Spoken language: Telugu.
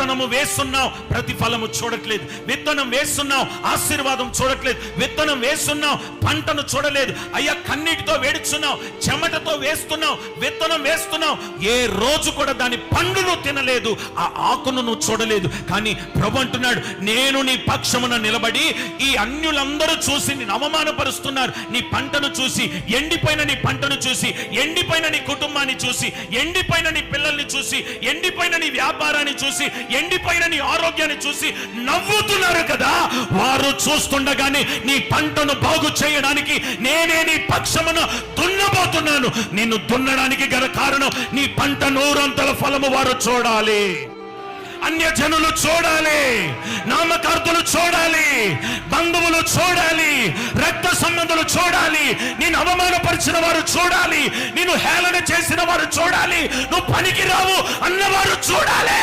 విత్తనము వేస్తున్నావు, ప్రతిఫలము చూడట్లేదు. విత్తనం వేస్తున్నావు, ఆశీర్వాదం చూడట్లేదు. విత్తనం వేస్తున్నావు, పంటను చూడలేదు. అయ్యా, కన్నీటితో వేడుచున్నావు, చెమటతో వేస్తున్నావు, విత్తనం వేస్తున్నావు, ఏ రోజు కూడా దాని పండును తినలేదు, ఆ ఆకును నువ్వు చూడలేదు. కానీ ప్రభు అంటున్నాడు, నేను నీ పక్షమున నిలబడి ఈ అన్యులందరూ చూసి నిన్ను అవమానపరుస్తున్నారు. నీ పంటను చూసి, ఎండిపోయిన నీ పంటను చూసి, ఎండిపోయిన నీ కుటుంబాన్ని చూసి, ఎండిపోయిన నీ పిల్లల్ని చూసి, ఎండిపోయిన నీ వ్యాపారాన్ని చూసి, ఎండిపోయిన నీ ఆరోగ్యాన్ని చూసి నవ్వుతున్నారు కదా. వారు చూస్తుండగానే నీ పంటను బాగు చేయడానికి నేనే నీ పక్షమున దున్నబోతున్నాను. నిన్ను దున్నడానికి గల కారణం, నీ పంట నూరంతల ఫలము వారు చూడాలి. అన్యజనులు చూడాలి, నామకార్థులు చూడాలి, బంధువులు చూడాలి, రక్త సంబంధులు చూడాలి, నేను అవమానపరిచిన వారు చూడాలి, నేను హేళన చేసిన వారు చూడాలి, నువ్వు పనికి రావు అన్నవారు చూడాలి.